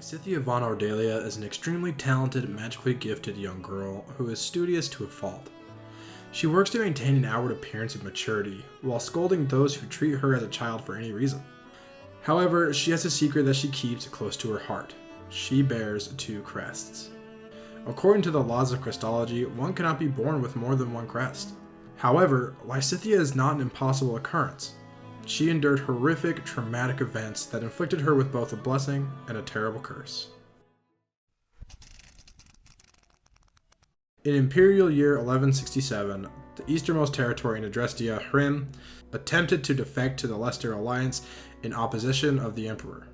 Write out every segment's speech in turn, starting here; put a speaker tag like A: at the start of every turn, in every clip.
A: Lysithea von Ordelia is an extremely talented, magically gifted young girl who is studious to a fault. She works to maintain an outward appearance of maturity, while scolding those who treat her as a child for any reason. However, she has a secret that she keeps close to her heart. She bears two crests. According to the laws of Christology, one cannot be born with more than one crest. However, Lysithea is not an impossible occurrence. She endured horrific, traumatic events that inflicted her with both a blessing and a terrible curse. In Imperial year 1167, the easternmost territory in Adrestia, Hrim, attempted to defect to the Leicester Alliance in opposition of the Emperor.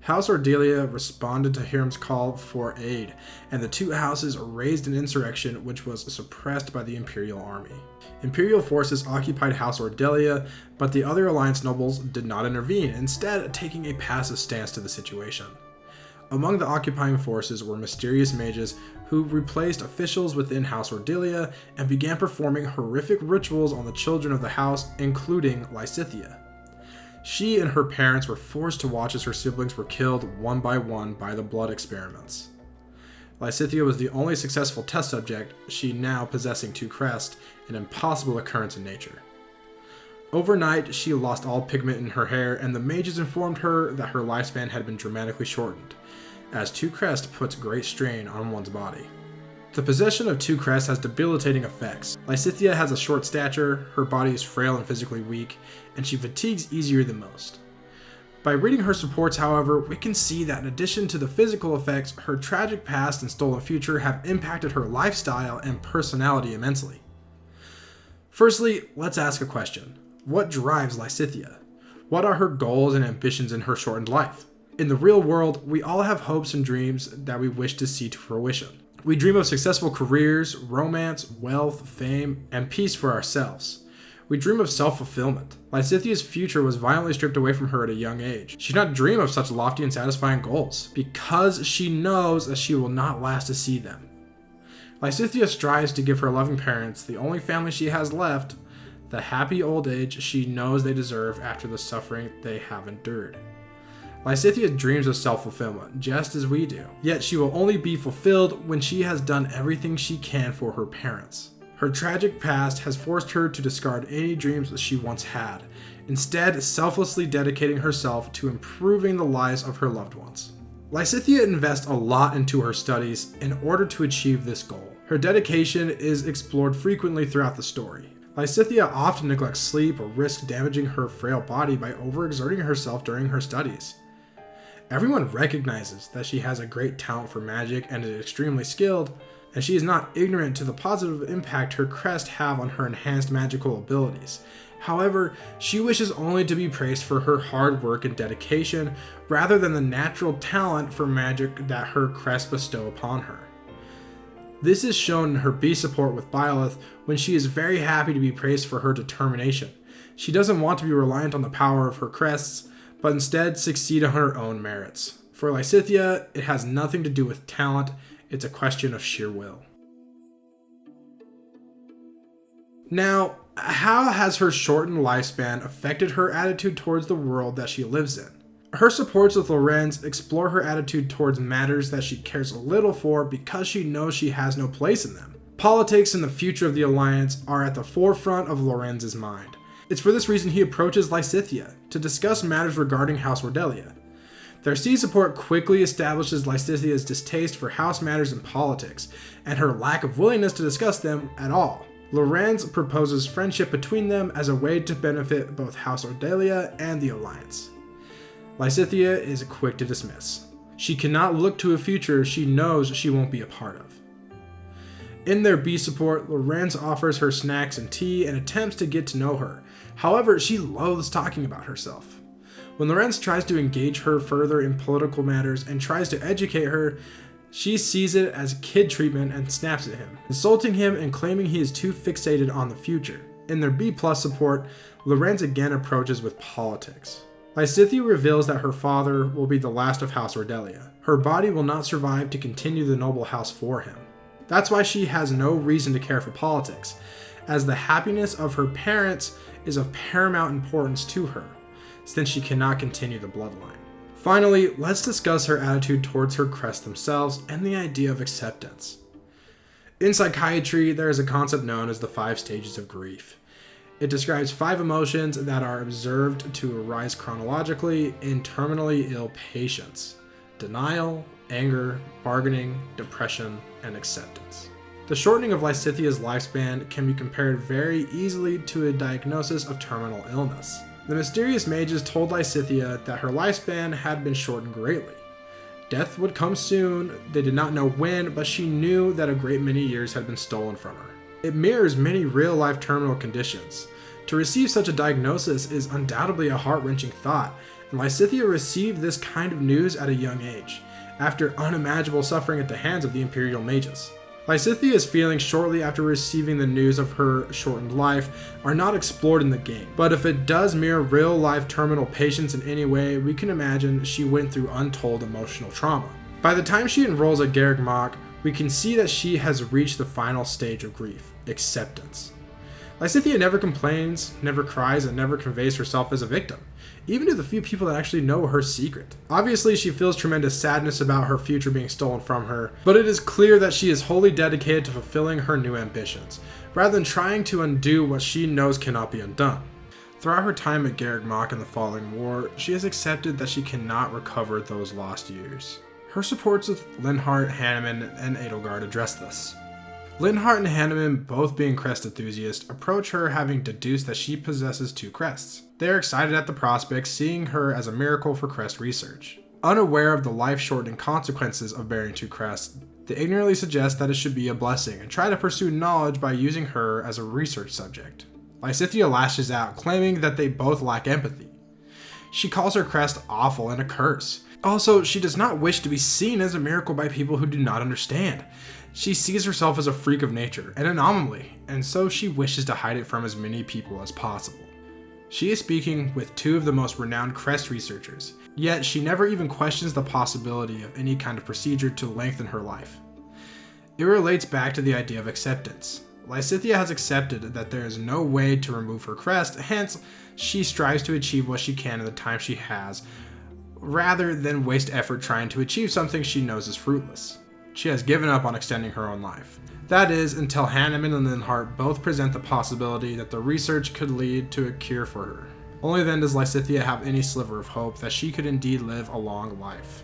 A: House Ordelia responded to Hrim's call for aid, and the two houses raised an insurrection which was suppressed by the Imperial army. Imperial forces occupied House Ordelia, but the other Alliance nobles did not intervene, instead taking a passive stance to the situation. Among the occupying forces were mysterious mages who replaced officials within House Ordelia and began performing horrific rituals on the children of the house, including Lysithea. She and her parents were forced to watch as her siblings were killed one by the blood experiments. Lysithea was the only successful test subject, she now possessing two crests, an impossible occurrence in nature. Overnight, she lost all pigment in her hair, and the mages informed her that her lifespan had been dramatically shortened, as two crests puts great strain on one's body. The possession of two crests has debilitating effects. Lysithea has a short stature, her body is frail and physically weak, and she fatigues easier than most. By reading her supports, however, we can see that in addition to the physical effects, her tragic past and stolen future have impacted her lifestyle and personality immensely. Firstly, let's ask a question. What drives Lysithea? What are her goals and ambitions in her shortened life? In the real world, we all have hopes and dreams that we wish to see to fruition. We dream of successful careers, romance, wealth, fame, and peace for ourselves. We dream of self-fulfillment. Lysithea's future was violently stripped away from her at a young age. She did not dream of such lofty and satisfying goals, because she knows that she will not last to see them. Lysithea strives to give her loving parents, the only family she has left, the happy old age she knows they deserve after the suffering they have endured. Lysithea dreams of self-fulfillment, just as we do. Yet she will only be fulfilled when she has done everything she can for her parents. Her tragic past has forced her to discard any dreams that she once had, instead selflessly dedicating herself to improving the lives of her loved ones. Lysithea invests a lot into her studies in order to achieve this goal. Her dedication is explored frequently throughout the story. Lysithea often neglects sleep or risks damaging her frail body by overexerting herself during her studies. Everyone recognizes that she has a great talent for magic and is extremely skilled, and she is not ignorant to the positive impact her crest have on her enhanced magical abilities. However, she wishes only to be praised for her hard work and dedication, rather than the natural talent for magic that her crest bestow upon her. This is shown in her B support with Byleth, when she is very happy to be praised for her determination. She doesn't want to be reliant on the power of her crests, but instead succeed on her own merits. For Lysithea, it has nothing to do with talent, it's a question of sheer will. Now, how has her shortened lifespan affected her attitude towards the world that she lives in? Her supports with Lorenz explore her attitude towards matters that she cares little for because she knows she has no place in them. Politics and the future of the Alliance are at the forefront of Lorenz's mind. It's for this reason he approaches Lysithea to discuss matters regarding House Ordelia. Their C support quickly establishes Lysithea's distaste for house matters and politics, and her lack of willingness to discuss them at all. Lorenz proposes friendship between them as a way to benefit both House Ordelia and the Alliance. Lysithea is quick to dismiss. She cannot look to a future she knows she won't be a part of. In their B support, Lorenz offers her snacks and tea and attempts to get to know her. However, she loathes talking about herself. When Lorenz tries to engage her further in political matters and tries to educate her, she sees it as kid treatment and snaps at him, insulting him and claiming he is too fixated on the future. In their B+ support, Lorenz again approaches with politics. Lysithea reveals that her father will be the last of House Ordelia. Her body will not survive to continue the noble house for him. That's why she has no reason to care for politics, as the happiness of her parents is of paramount importance to her, since she cannot continue the bloodline. Finally, let's discuss her attitude towards her crests themselves and the idea of acceptance. In psychiatry, there is a concept known as the 5 stages of grief. It describes 5 emotions that are observed to arise chronologically in terminally ill patients: denial, anger, bargaining, depression, and acceptance. The shortening of Lysithia's lifespan can be compared very easily to a diagnosis of terminal illness. The mysterious mages told Lysithia that her lifespan had been shortened greatly. Death would come soon, they did not know when, but she knew that a great many years had been stolen from her. It mirrors many real-life terminal conditions. To receive such a diagnosis is undoubtedly a heart-wrenching thought, and Lysithia received this kind of news at a young age, after unimaginable suffering at the hands of the Imperial mages. Lysithia's feelings shortly after receiving the news of her shortened life are not explored in the game, but if it does mirror real-life terminal patients in any way, we can imagine she went through untold emotional trauma. By the time she enrolls at Garreg Mach, we can see that she has reached the final stage of grief: acceptance. Lysithia never complains, never cries, and never conveys herself as a victim, even to the few people that actually know her secret. Obviously, she feels tremendous sadness about her future being stolen from her, but it is clear that she is wholly dedicated to fulfilling her new ambitions, rather than trying to undo what she knows cannot be undone. Throughout her time at Garreg Mach in the following war, she has accepted that she cannot recover those lost years. Her supports with Linhardt, Hanneman, and Edelgard address this. Linhardt and Hanneman, both being crest enthusiasts, approach her having deduced that she possesses 2 crests. They are excited at the prospect, seeing her as a miracle for crest research. Unaware of the life-shortening consequences of bearing 2 crests, they ignorantly suggest that it should be a blessing and try to pursue knowledge by using her as a research subject. Lysithia lashes out, claiming that they both lack empathy. She calls her crest awful and a curse. Also, she does not wish to be seen as a miracle by people who do not understand. She sees herself as a freak of nature, an anomaly, and so she wishes to hide it from as many people as possible. She is speaking with 2 of the most renowned crest researchers, yet she never even questions the possibility of any kind of procedure to lengthen her life. It relates back to the idea of acceptance. Lysithia has accepted that there is no way to remove her crest, hence she strives to achieve what she can in the time she has, rather than waste effort trying to achieve something she knows is fruitless. She has given up on extending her own life. That is, until Hanneman and Linhardt both present the possibility that the research could lead to a cure for her. Only then does Lysithia have any sliver of hope that she could indeed live a long life.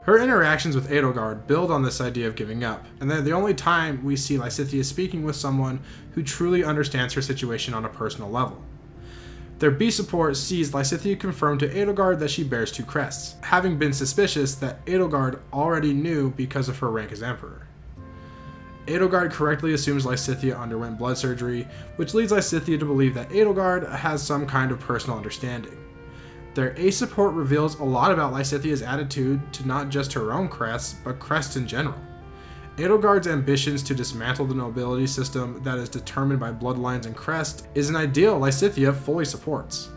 A: Her interactions with Edelgard build on this idea of giving up, and they're the only time we see Lysithia speaking with someone who truly understands her situation on a personal level. Their B support sees Lysithia confirm to Edelgard that she bears 2 crests, having been suspicious that Edelgard already knew because of her rank as Emperor. Edelgard correctly assumes Lysithia underwent blood surgery, which leads Lysithia to believe that Edelgard has some kind of personal understanding. Their A support reveals a lot about Lysithia's attitude to not just her own crests, but crests in general. Edelgard's ambitions to dismantle the nobility system that is determined by bloodlines and crest is an ideal Lysithia fully supports.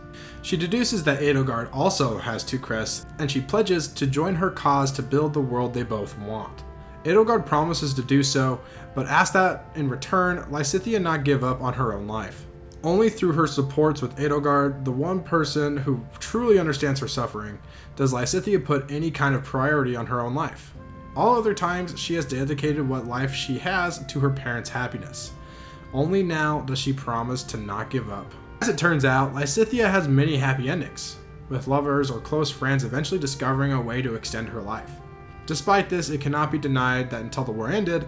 A: She deduces that Edelgard also has 2 crests, and she pledges to join her cause to build the world they both want. Edelgard promises to do so, but asks that, in return, Lysithia not give up on her own life. Only through her supports with Edelgard, the one person who truly understands her suffering, does Lysithia put any kind of priority on her own life. All other times, she has dedicated what life she has to her parents' happiness. Only now does she promise to not give up. As it turns out, Lysithia has many happy endings, with lovers or close friends eventually discovering a way to extend her life. Despite this, it cannot be denied that until the war ended,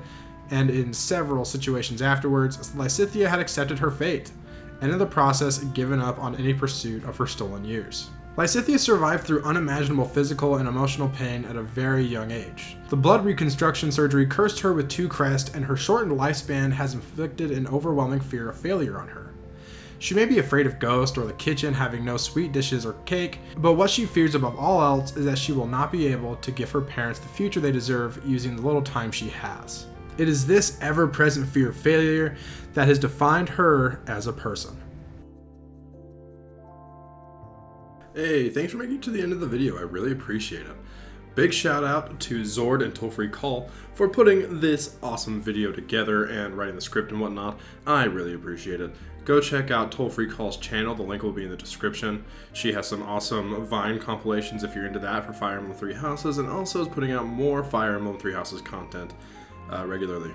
A: and in several situations afterwards, Lysithia had accepted her fate, and in the process given up on any pursuit of her stolen years. Lysithia survived through unimaginable physical and emotional pain at a very young age. The blood reconstruction surgery cursed her with 2 crests, and her shortened lifespan has inflicted an overwhelming fear of failure on her. She may be afraid of ghosts or the kitchen having no sweet dishes or cake, but what she fears above all else is that she will not be able to give her parents the future they deserve using the little time she has. It is this ever-present fear of failure that has defined her as a person.
B: Hey, thanks for making it to the end of the video. I really appreciate it. Big shout out to Zord and Toll Free Call for putting this awesome video together and writing the script and whatnot. I really appreciate it. Go check out Toll Free Call's channel. The link will be in the description. She has some awesome Vine compilations if you're into that for Fire Emblem Three Houses, and also is putting out more Fire Emblem Three Houses content regularly.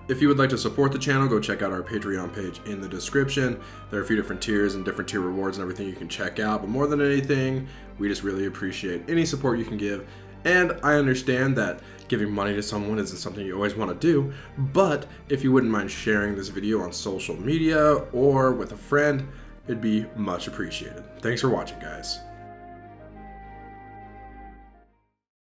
B: If you would like to support the channel, go check out our Patreon page in the description. There are a few different tiers and different tier rewards and everything you can check out, but more than anything, we just really appreciate any support you can give. And I understand that giving money to someone isn't something you always want to do, but if you wouldn't mind sharing this video on social media or with a friend, it'd be much appreciated. Thanks for watching, guys.